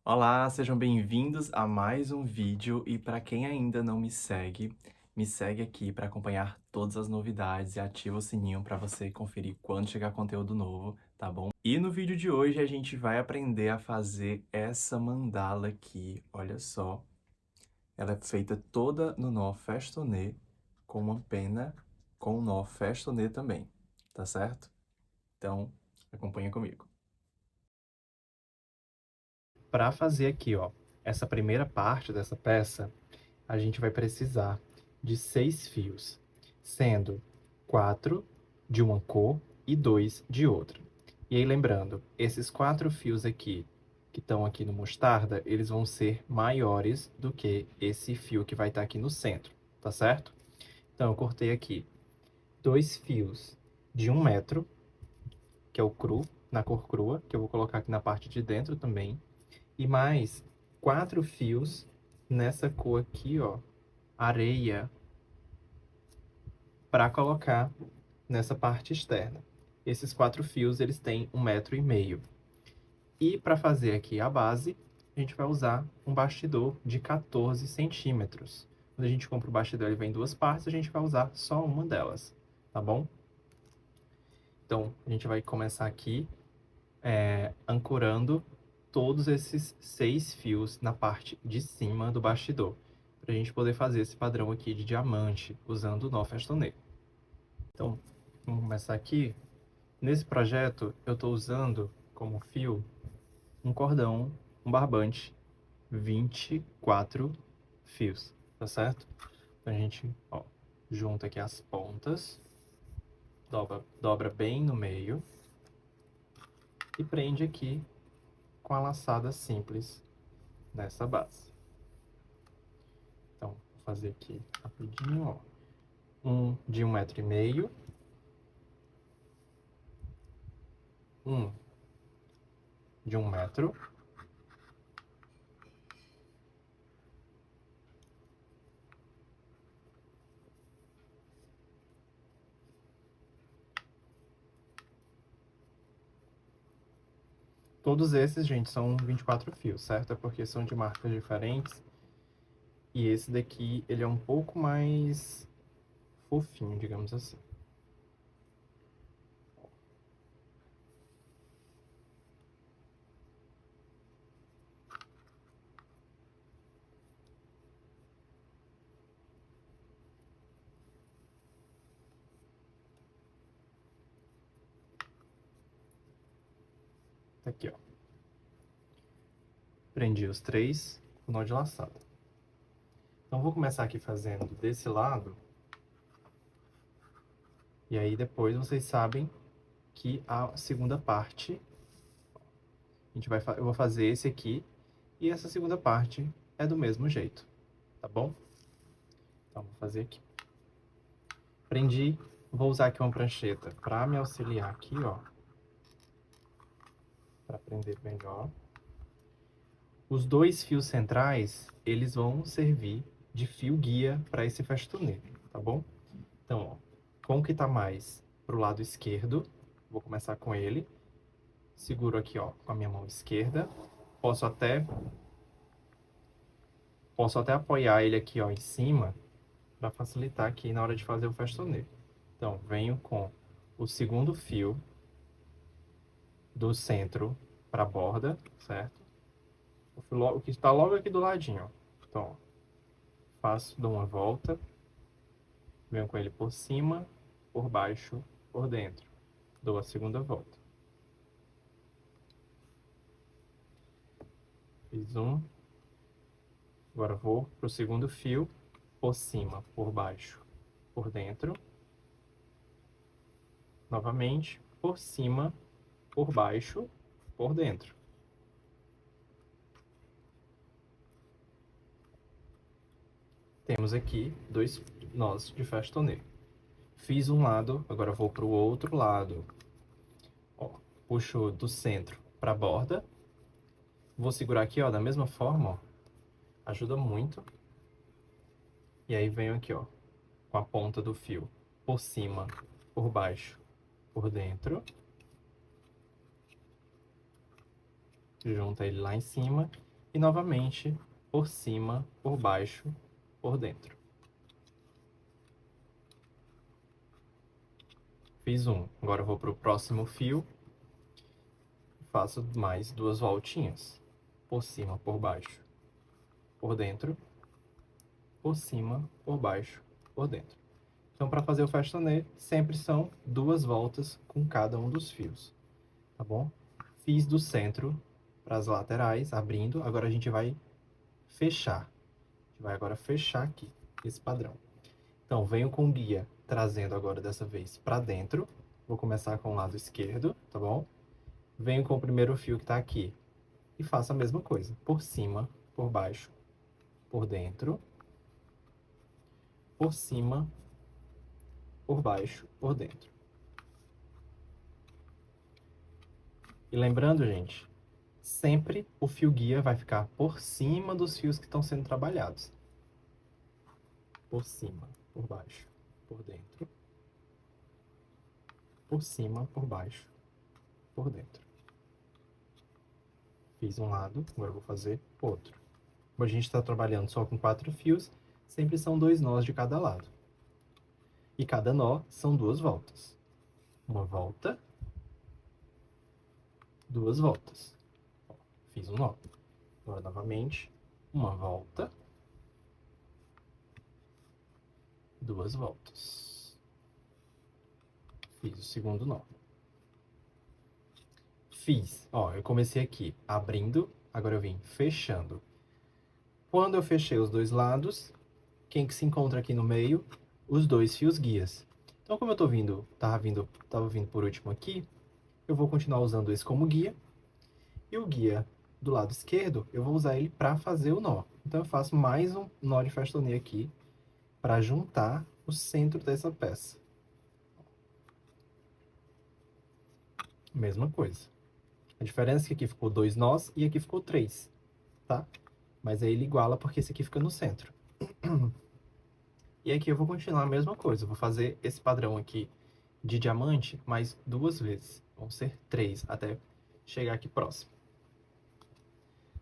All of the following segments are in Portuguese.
Olá, sejam bem-vindos a mais um vídeo e para quem ainda não me segue aqui para acompanhar todas as novidades e ativa o sininho para você conferir quando chegar conteúdo novo, tá bom? E no vídeo de hoje a gente vai aprender a fazer essa mandala aqui, olha só. Ela é feita toda no nó festonê, com uma pena com nó festonê também, tá certo? Então, acompanha comigo. Para fazer aqui, ó, essa primeira parte dessa peça, a gente vai precisar de 6 fios, sendo 4 de uma cor e 2 de outra. E aí, lembrando, esses 4 fios aqui, que estão aqui no mostarda, eles vão ser maiores do que esse fio que vai estar aqui no centro, tá certo? Então, eu cortei aqui 2 fios de 1 metro, que é o cru, na cor crua, que eu vou colocar aqui na parte de dentro também, e mais 4 fios nessa cor aqui, ó, areia, para colocar nessa parte externa. Esses 4 fios, eles têm 1,5 m. E para fazer aqui a base, a gente vai usar um bastidor de 14 centímetros. Quando a gente compra o bastidor, ele vem em 2 partes, a gente vai usar só uma delas, tá bom? Então, a gente vai começar aqui ancorando todos esses 6 fios na parte de cima do bastidor, para a gente poder fazer esse padrão aqui de diamante, usando o nó festonê. Então, vamos começar aqui. Nesse projeto, eu estou usando como fio um cordão, um barbante, 24 fios, tá certo? Então, a gente, ó, junta aqui as pontas, dobra bem no meio e prende aqui com a laçada simples nessa base. Então, vou fazer aqui rapidinho, ó. Um de 1,5 m, um de 1 metro, todos esses, gente, são 24 fios, certo? É porque são de marcas diferentes. E esse daqui, ele é um pouco mais fofinho, digamos assim. Tá aqui, ó. Prendi os 3 com nó de laçada. Então, vou começar aqui fazendo desse lado. E aí, depois, vocês sabem que a segunda parte, eu vou fazer esse aqui. E essa segunda parte é do mesmo jeito, tá bom? Então, vou fazer aqui. Prendi, vou usar aqui uma prancheta para me auxiliar aqui, ó. Para prender melhor. Os 2 fios centrais, eles vão servir de fio guia para esse festonê, tá bom? Então, ó, com o que tá mais pro lado esquerdo, vou começar com ele. Seguro aqui, ó, com a minha mão esquerda. Posso até apoiar ele aqui, ó, em cima, para facilitar aqui na hora de fazer o festonê. Então, venho com o segundo fio do centro para a borda, certo? O que está logo aqui do ladinho, ó. Então, dou uma volta, venho com ele por cima, por baixo, por dentro. Dou a segunda volta. Fiz um. Agora vou para o segundo fio, por cima, por baixo, por dentro. Novamente, por cima, por baixo, por dentro. Temos aqui 2 nós de festonê. Fiz um lado, agora vou para o outro lado. Ó, puxo do centro para a borda. Vou segurar aqui, ó, da mesma forma, ó. Ajuda muito. E aí venho aqui, ó, com a ponta do fio por cima, por baixo, por dentro. Junta ele lá em cima e novamente por cima, por baixo, por dentro. Fiz um. Agora eu vou para o próximo fio. Faço mais 2 voltinhas. Por cima, por baixo, por dentro. Por cima, por baixo, por dentro. Então, para fazer o festonet, sempre são 2 voltas com cada um dos fios. Tá bom? Fiz do centro para as laterais, abrindo. Agora a gente vai fechar. A gente vai agora fechar aqui, esse padrão. Então, venho com o guia trazendo agora dessa vez para dentro. Vou começar com o lado esquerdo, tá bom? Venho com o primeiro fio que está aqui e faço a mesma coisa. Por cima, por baixo, por dentro. Por cima, por baixo, por dentro. E lembrando, gente, sempre o fio guia vai ficar por cima dos fios que estão sendo trabalhados. Por cima, por baixo, por dentro. Por cima, por baixo, por dentro. Fiz um lado, agora eu vou fazer outro. Como a gente está trabalhando só com 4 fios, sempre são 2 nós de cada lado. E cada nó são 2 voltas. Uma volta, 2 voltas. Fiz um nó. Agora, novamente, uma volta, 2 voltas. Fiz o segundo nó. Fiz, ó, eu comecei aqui abrindo, agora eu vim fechando. Quando eu fechei os 2 lados, quem que se encontra aqui no meio? Os 2 fios guias. Então, como eu tava vindo por último aqui, eu vou continuar usando esse como guia. E o guia do lado esquerdo, eu vou usar ele para fazer o nó. Então, eu faço mais um nó de festonet aqui para juntar o centro dessa peça. Mesma coisa. A diferença é que aqui ficou 2 nós e aqui ficou 3, tá? Mas aí ele iguala porque esse aqui fica no centro. E aqui eu vou continuar a mesma coisa. Eu vou fazer esse padrão aqui de diamante mais 2 vezes. Vão ser 3 até chegar aqui próximo.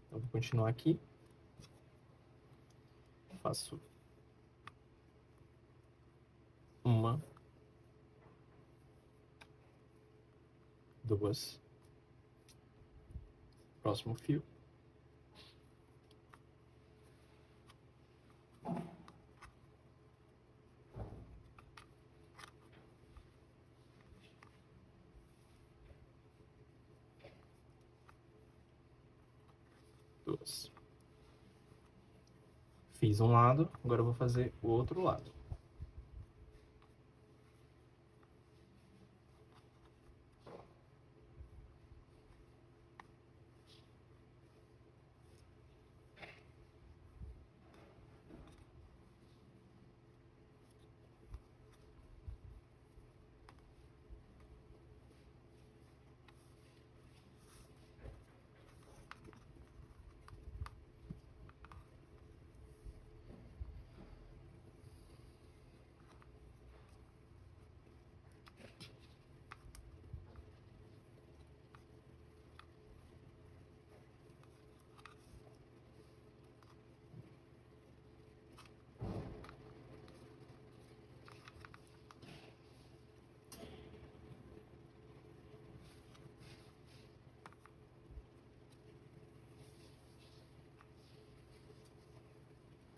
Então, vou continuar aqui. Faço uma, 2. Próximo fio. Duas. Fiz um lado, agora eu vou fazer o outro lado.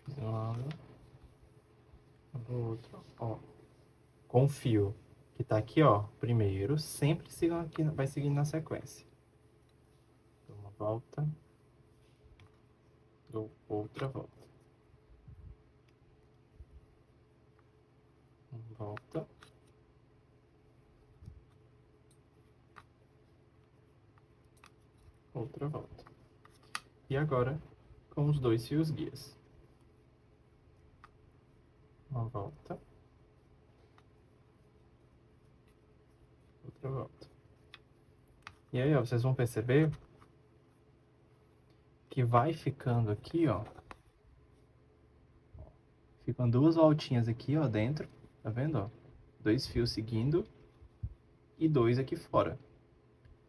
Fiz um lado, do outro, ó. Com o fio que tá aqui, ó, primeiro, sempre sigam aqui, vai seguindo na sequência. Dou uma volta, dou outra volta. Uma volta. Outra volta. E agora, com os 2 fios guias. Uma volta. Outra volta. E aí, ó, vocês vão perceber que vai ficando aqui, ó. Ficam 2 voltinhas aqui, ó, dentro. Tá vendo, ó? 2 fios seguindo e 2 aqui fora.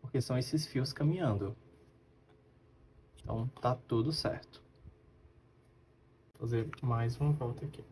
Porque são esses fios caminhando. Então, tá tudo certo. Vou fazer mais uma volta aqui.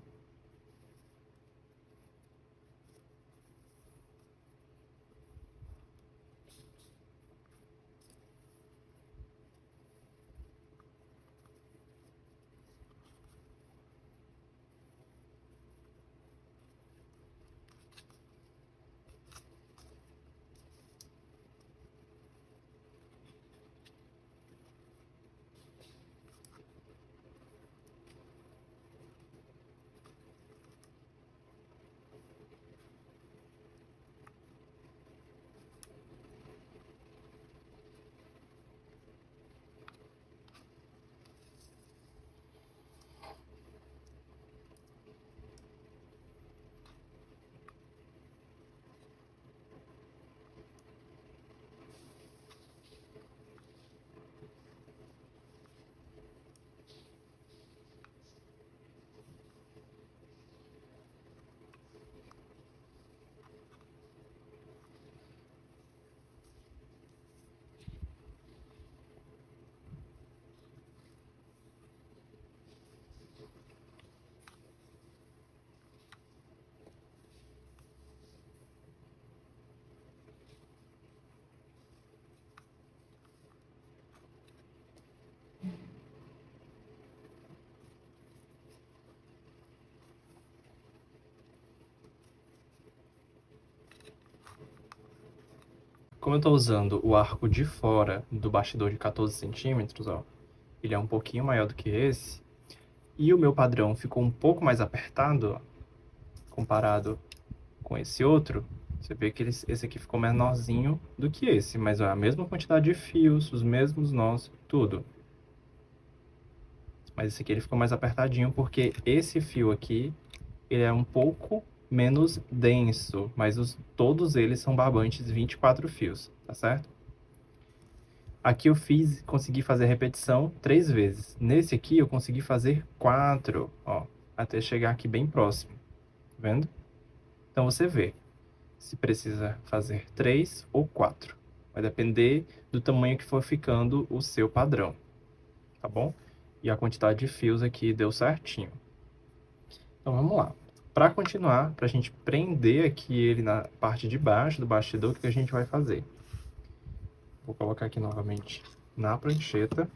Como eu estou usando o arco de fora do bastidor de 14 centímetros, ó, ele é um pouquinho maior do que esse, e o meu padrão ficou um pouco mais apertado, ó, comparado com esse outro, você vê que esse aqui ficou menorzinho do que esse, mas ó, a mesma quantidade de fios, os mesmos nós, tudo. Mas esse aqui ele ficou mais apertadinho porque esse fio aqui, ele é um pouco menos denso, mas todos eles são barbantes 24 fios, tá certo? Aqui eu consegui fazer a repetição 3 vezes. Nesse aqui eu consegui fazer 4, ó, até chegar aqui bem próximo, tá vendo? Então você vê se precisa fazer 3 ou 4. Vai depender do tamanho que for ficando o seu padrão, tá bom? E a quantidade de fios aqui deu certinho. Então vamos lá. Para continuar, para a gente prender aqui ele na parte de baixo do bastidor, o que a gente vai fazer? Vou colocar aqui novamente na prancheta.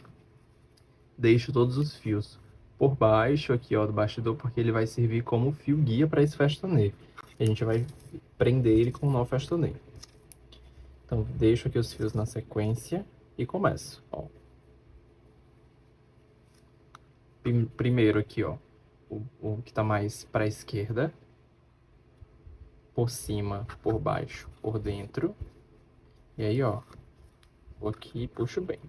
Deixo todos os fios por baixo aqui, ó, do bastidor, porque ele vai servir como fio guia para esse festonê. A gente vai prender ele com o nó festonê. Então, deixo aqui os fios na sequência e começo, ó. Primeiro aqui, ó, o que tá mais para a esquerda, por cima, por baixo, por dentro. E aí, ó, vou aqui e puxo bem.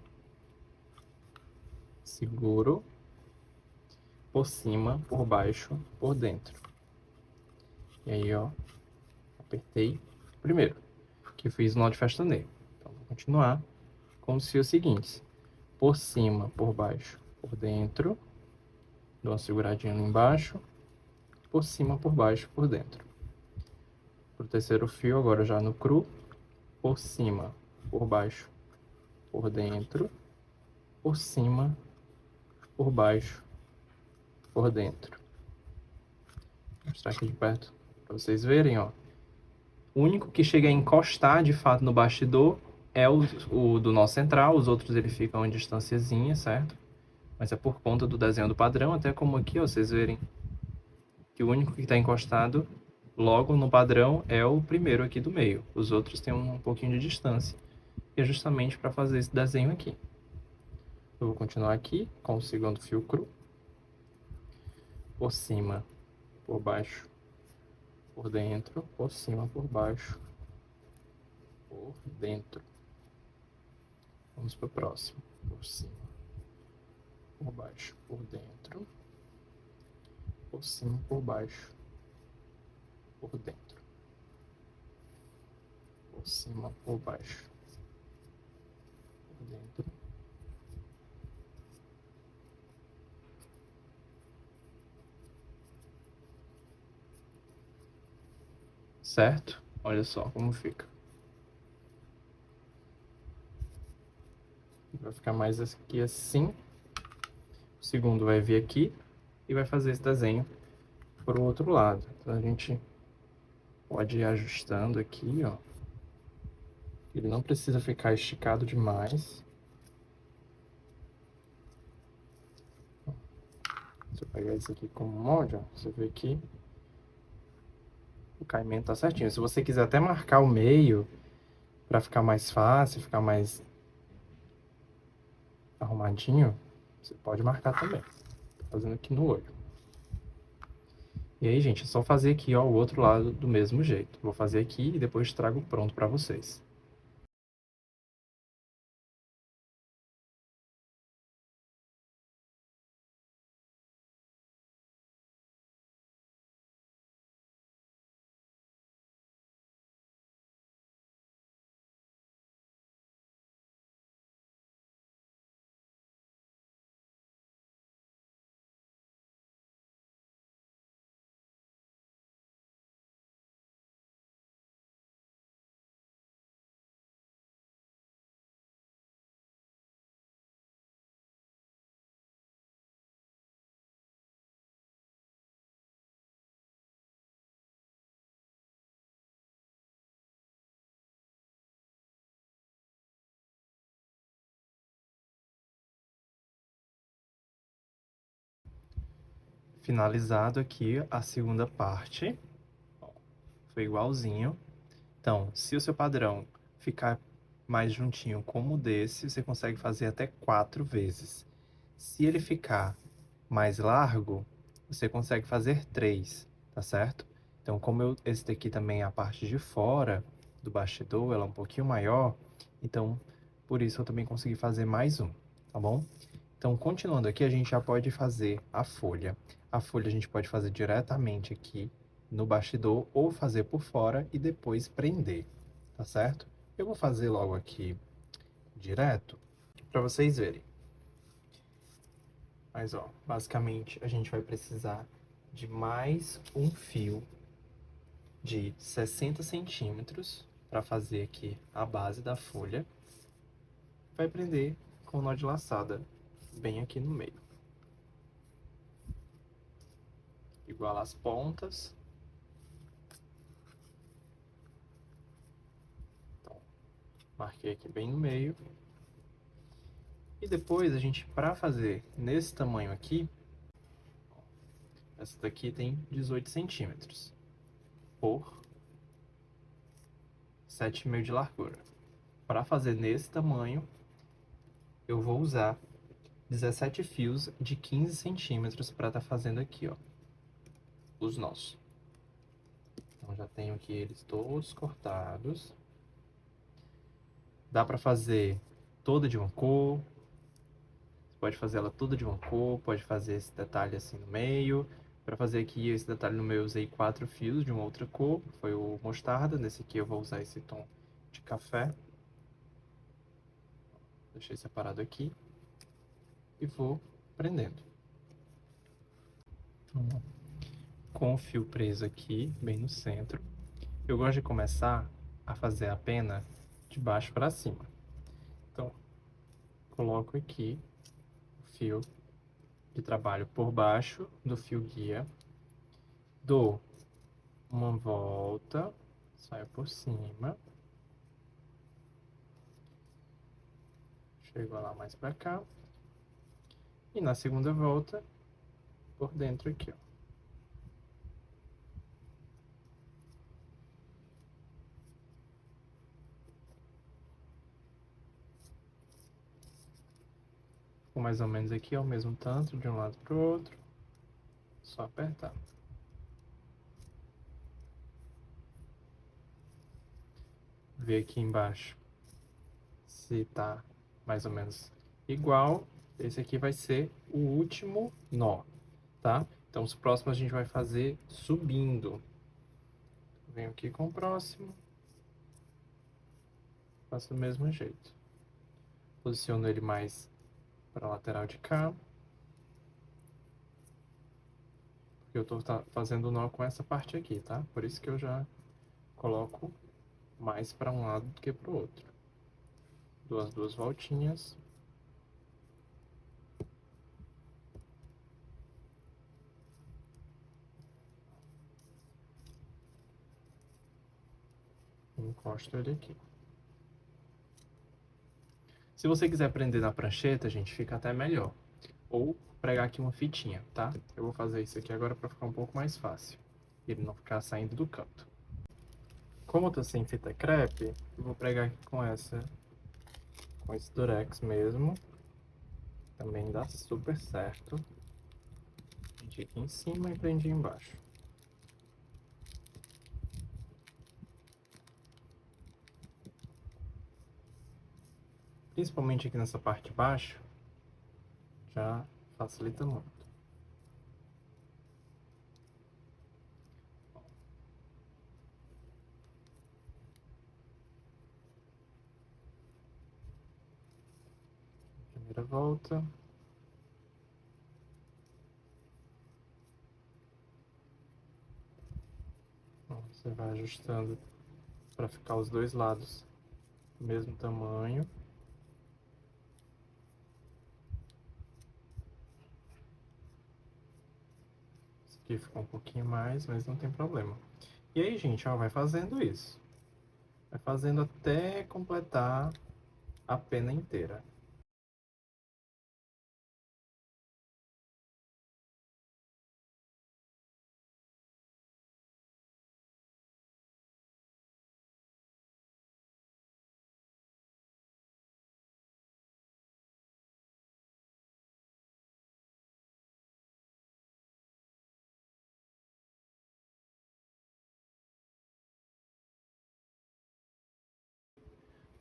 Seguro, por cima, por baixo, por dentro. E aí, ó, apertei primeiro, que eu fiz o nó de festonê. Então, vou continuar com os fios seguintes. Por cima, por baixo, por dentro. Dou uma seguradinha ali embaixo. Por cima, por baixo, por dentro. Pro terceiro fio, agora já no cru. Por cima, por baixo, por dentro. Por cima, por baixo, por dentro. Vou mostrar aqui de perto para vocês verem, ó. O único que chega a encostar de fato no bastidor é o do nó central, os outros ele ficam em distanciazinha, certo? Mas é por conta do desenho do padrão, até como aqui, ó, vocês verem que o único que está encostado logo no padrão é o primeiro aqui do meio. Os outros têm um pouquinho de distância. E é justamente para fazer esse desenho aqui. Eu vou continuar aqui com o segundo fio cru. Por cima, por baixo, por dentro, por cima, por baixo, por dentro. Vamos para o próximo. Por cima, por baixo, por dentro, por cima, por baixo, por dentro, por cima, por baixo, por dentro. Certo? Olha só como fica. vai ficar mais aqui assim. O segundo vai vir aqui e vai fazer esse desenho pro outro lado. Então, a gente pode ir ajustando aqui, ó. Ele não precisa ficar esticado demais. Se eu pegar isso aqui como molde, ó, você vê que o caimento tá certinho. Se você quiser até marcar o meio para ficar mais fácil, ficar mais arrumadinho, você pode marcar também. Tô fazendo aqui no olho. E aí, gente, é só fazer aqui, ó, o outro lado do mesmo jeito. Vou fazer aqui e depois trago pronto para vocês. Finalizado aqui a segunda parte. Ó, foi igualzinho. Então, se o seu padrão ficar mais juntinho como o desse, você consegue fazer até 4 vezes. Se ele ficar mais largo, você consegue fazer 3, tá certo? Então, esse daqui também é a parte de fora do bastidor, ela é um pouquinho maior, então, por isso eu também consegui fazer mais um, tá bom? Então, continuando aqui, a gente já pode fazer a folha. A folha a gente pode fazer diretamente aqui no bastidor ou fazer por fora e depois prender, tá certo? Eu vou fazer logo aqui direto para vocês verem. Mas, ó, basicamente a gente vai precisar de mais um fio de 60 centímetros para fazer aqui a base da folha. Vai prender com o nó de laçada bem aqui no meio. Iguala as pontas. Então, marquei aqui bem no meio. E depois a gente, para fazer nesse tamanho aqui, essa daqui tem 18 centímetros por 7,5 de largura. Para fazer nesse tamanho, eu vou usar 17 fios de 15 centímetros para estar fazendo aqui, ó, os nós. Então, já tenho aqui eles todos cortados. Dá para fazer toda de uma cor. Você pode fazer ela toda de uma cor, pode fazer esse detalhe assim no meio. Para fazer aqui esse detalhe no meio, eu usei 4 fios de uma outra cor, foi o mostarda. Nesse aqui eu vou usar esse tom de café. Deixei separado aqui. E vou prendendo. Com o fio preso aqui, bem no centro. Eu gosto de começar a fazer a pena de baixo para cima. Então, coloco aqui o fio de trabalho por baixo do fio guia, dou uma volta, saio por cima, chego lá mais para cá, e na segunda volta, por dentro aqui, ó. Ficou mais ou menos aqui, ao mesmo tanto, de um lado para o outro, só apertar. Ver aqui embaixo se tá mais ou menos igual. Esse aqui vai ser o último nó, tá? Então, os próximos a gente vai fazer subindo. Venho aqui com o próximo. Faço do mesmo jeito. Posiciono ele mais para a lateral de cá. Porque eu tô fazendo o nó com essa parte aqui, tá? Por isso que eu já coloco mais para um lado do que para o outro. Dou as duas voltinhas. encosto ele aqui. Se você quiser prender na prancheta, gente, fica até melhor. Ou pregar aqui uma fitinha, tá? Eu vou fazer isso aqui agora para ficar um pouco mais fácil. E ele não ficar saindo do canto. Como eu tô sem fita crepe, eu vou pregar aqui com esse durex mesmo. Também dá super certo. Prendi aqui em cima e prendi embaixo. Principalmente aqui nessa parte de baixo, já facilita muito. Primeira volta. Você vai ajustando para ficar os dois lados do mesmo tamanho. Esse aqui ficou um pouquinho mais, mas não tem problema. E aí, gente, ó, vai fazendo isso. Vai fazendo até completar a pena inteira.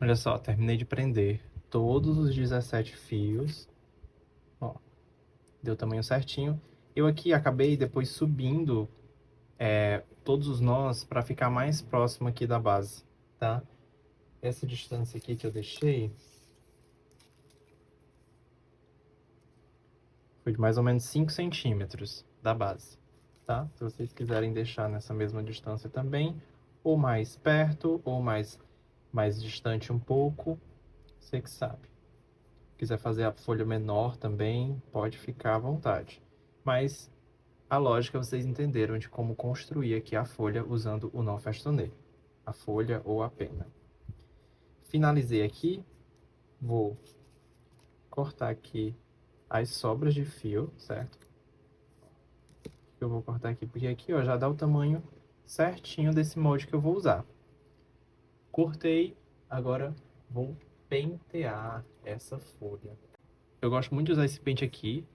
Olha só, terminei de prender todos os 17 fios. Ó, deu o tamanho certinho. Eu aqui acabei depois subindo todos os nós para ficar mais próximo aqui da base, tá? Essa distância aqui que eu deixei foi de mais ou menos 5 centímetros da base, tá? Se vocês quiserem deixar nessa mesma distância também, ou mais perto, ou mais distante um pouco, você que sabe. Quiser fazer a folha menor também, pode ficar à vontade. Mas a lógica vocês entenderam de como construir aqui a folha usando o nó festonê, a folha ou a pena. Finalizei aqui, vou cortar aqui as sobras de fio, certo? Eu vou cortar aqui, porque aqui, ó, já dá o tamanho certinho desse molde que eu vou usar. Cortei, agora vou pentear essa folha. Eu gosto muito de usar esse pente aqui,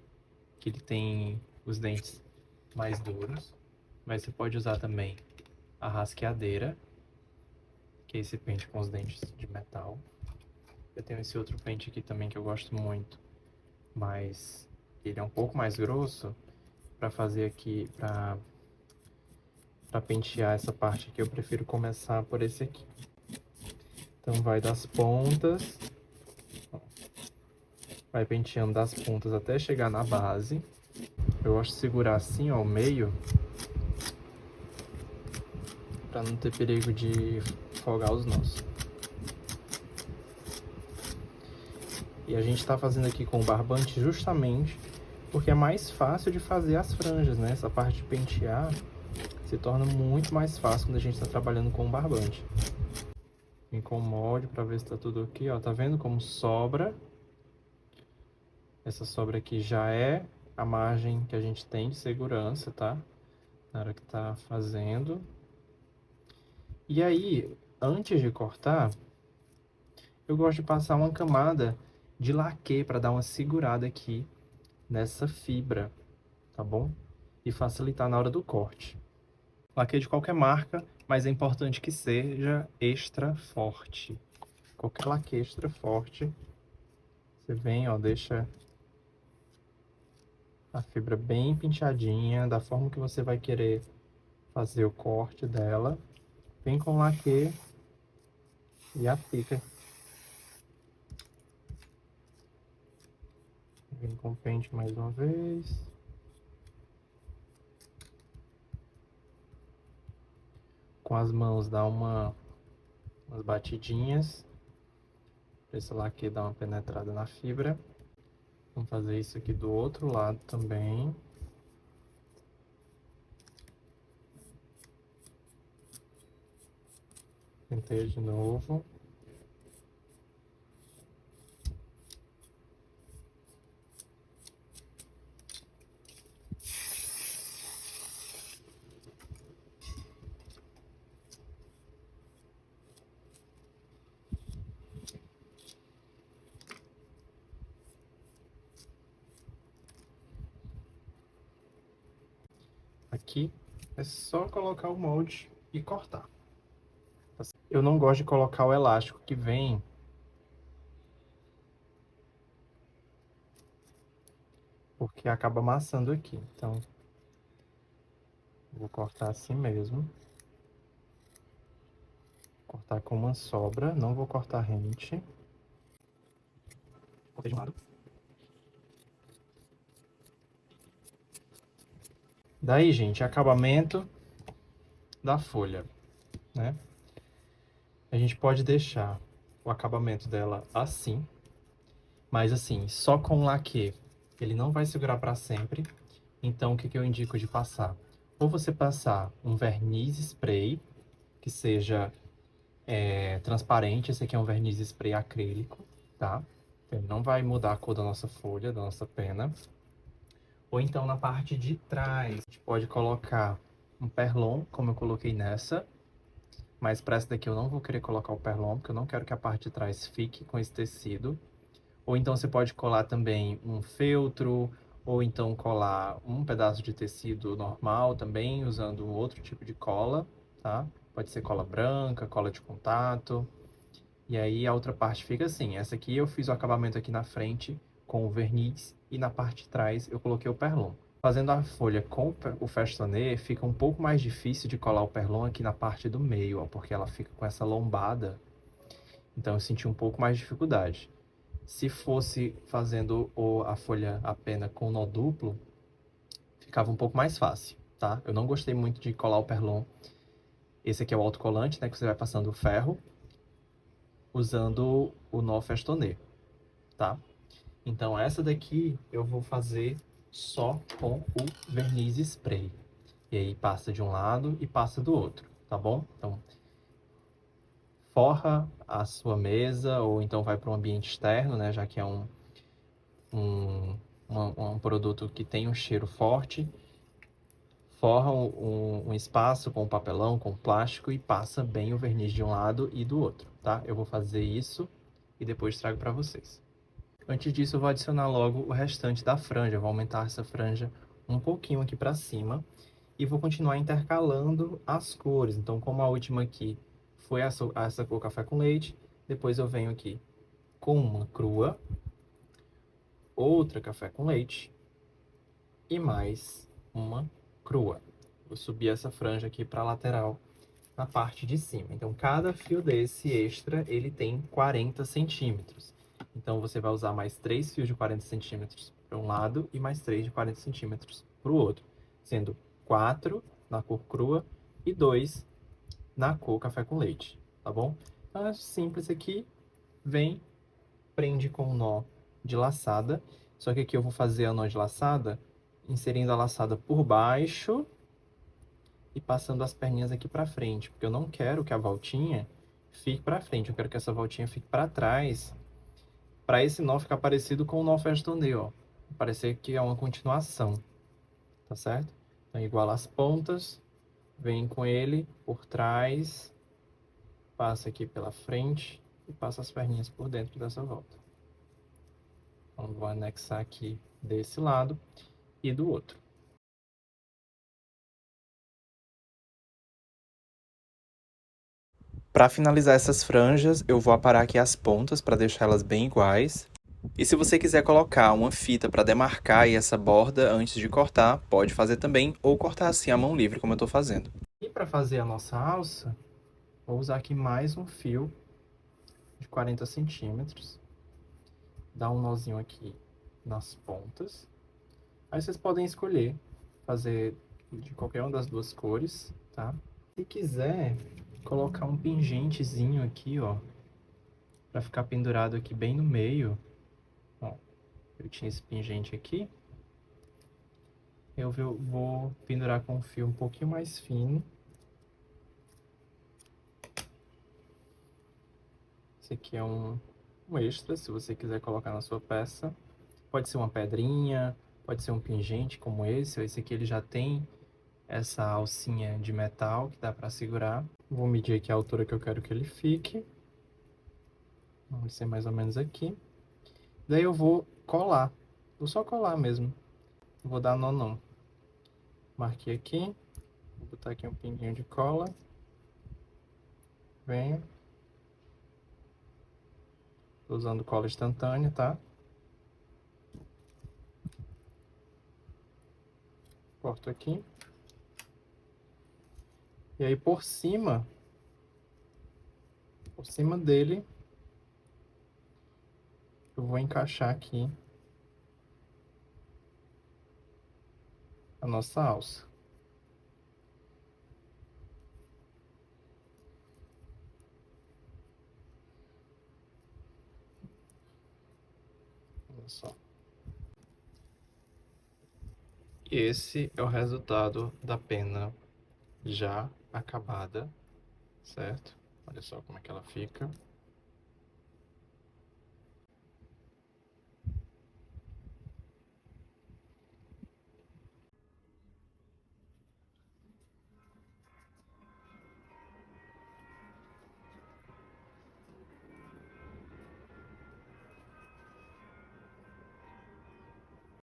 que ele tem os dentes mais duros, mas você pode usar também a rasqueadeira, que é esse pente com os dentes de metal. Eu tenho esse outro pente aqui também que eu gosto muito, mas ele é um pouco mais grosso para fazer aqui, para pentear essa parte aqui. Eu prefiro começar por esse aqui. Então vai das pontas, vai penteando das pontas até chegar na base. Eu gosto de segurar assim, ó, o meio, para não ter perigo de folgar os nós. E a gente está fazendo aqui com o barbante justamente porque é mais fácil de fazer as franjas, né? Essa parte de pentear se torna muito mais fácil quando a gente está trabalhando com o barbante. Vem com o molde para ver se está tudo aqui, ó. Tá vendo como sobra? Essa sobra aqui já é a margem que a gente tem de segurança, tá? Na hora que tá fazendo. E aí, antes de cortar, eu gosto de passar uma camada de laque para dar uma segurada aqui nessa fibra, tá bom? E facilitar na hora do corte. Laque de qualquer marca, mas é importante que seja extra forte. Qualquer laque extra forte, você vem, ó, deixa a fibra bem penteadinha, da forma que você vai querer fazer o corte dela. Vem com laque e aplica. Vem com o pente mais uma vez. Com as mãos dá umas batidinhas. Pra esse laque dar uma penetrada na fibra. Vamos fazer isso aqui do outro lado também. Penteio de novo. Aqui é só colocar o molde e cortar. Eu não gosto de colocar o elástico que vem, porque acaba amassando aqui. Então, vou cortar assim mesmo. Cortar com uma sobra, não vou cortar rente. Cortei de um lado. Daí, gente, acabamento da folha, né? A gente pode deixar o acabamento dela assim, mas assim, só com laque. Ele não vai segurar para sempre. Então, o que que eu indico de passar? Ou você passar um verniz spray, que seja transparente. Esse aqui é um verniz spray acrílico, tá? Ele não vai mudar a cor da nossa folha, da nossa pena. Ou então, na parte de trás, a gente pode colocar um perlon, como eu coloquei nessa. Mas para essa daqui eu não vou querer colocar o perlon, porque eu não quero que a parte de trás fique com esse tecido. Ou então você pode colar também um feltro, ou então colar um pedaço de tecido normal também, usando outro tipo de cola, tá? Pode ser cola branca, cola de contato. E aí a outra parte fica assim. Essa aqui eu fiz o acabamento aqui na frente com o verniz e na parte de trás eu coloquei o perlon. Fazendo a folha com o festonet, fica um pouco mais difícil de colar o perlon aqui na parte do meio, ó, porque ela fica com essa lombada. Então eu senti um pouco mais de dificuldade. Se fosse fazendo a folha a pena com nó duplo, ficava um pouco mais fácil, tá? Eu não gostei muito de colar o perlon. Esse aqui é o autocolante, né, que você vai passando o ferro, usando o nó festonet, tá? Então essa daqui eu vou fazer só com o verniz spray. E aí passa de um lado e passa do outro, tá bom? Então, forra a sua mesa ou então vai para um ambiente externo, né? Já que é um produto que tem um cheiro forte. Forra um espaço com papelão, com plástico e passa bem o verniz de um lado e do outro, tá? Eu vou fazer isso e depois trago para vocês. Antes disso, eu vou adicionar logo o restante da franja. Eu vou aumentar essa franja um pouquinho aqui para cima e vou continuar intercalando as cores. Então, como a última aqui foi essa cor café com leite, depois eu venho aqui com uma crua, outra café com leite e mais uma crua. Vou subir essa franja aqui para a lateral na parte de cima. Então, cada fio desse extra, ele tem 40 centímetros. Então, você vai usar mais 3 fios de 40 centímetros para um lado e mais 3 de 40 centímetros para o outro, sendo 4 na cor crua e 2 na cor café com leite, tá bom? Então, é simples aqui. Vem, prende com um nó de laçada. Só que aqui eu vou fazer a nó de laçada, inserindo a laçada por baixo e passando as perninhas aqui para frente, porque eu não quero que a voltinha fique para frente, eu quero que essa voltinha fique para trás, para esse nó ficar parecido com o nó festonet, ó. Parecer que é uma continuação, tá certo? Então, iguala as pontas, vem com ele por trás, passa aqui pela frente e passa as perninhas por dentro dessa volta. Então, vou anexar aqui desse lado e do outro. Para finalizar essas franjas, eu vou aparar aqui as pontas para deixar elas bem iguais. E se você quiser colocar uma fita para demarcar aí essa borda antes de cortar, pode fazer também, ou cortar assim a mão livre, como eu estou fazendo. E para fazer a nossa alça, vou usar aqui mais um fio de 40 centímetros. Dar um nozinho aqui nas pontas. Aí vocês podem escolher fazer de qualquer uma das duas cores, tá? Se quiser colocar um pingentezinho aqui, ó, para ficar pendurado aqui bem no meio, ó, eu tinha esse pingente aqui, eu vou pendurar com um fio um pouquinho mais fino, Esse aqui é um extra, se você quiser colocar na sua peça. Pode ser uma pedrinha, pode ser um pingente como esse. Esse aqui ele já tem essa alcinha de metal que dá para segurar. Vou medir aqui a altura que eu quero que ele fique. Vamos ser mais ou menos aqui. Daí eu vou colar. Vou só colar mesmo. Vou dar nó não. Marquei aqui. Vou botar aqui um pinguinho de cola. Venho. Tô usando cola instantânea, tá? Corto aqui. E aí por cima dele, eu vou encaixar aqui a nossa alça. Olha só. E esse é o resultado da pena já acabada, certo? Olha só como é que ela fica.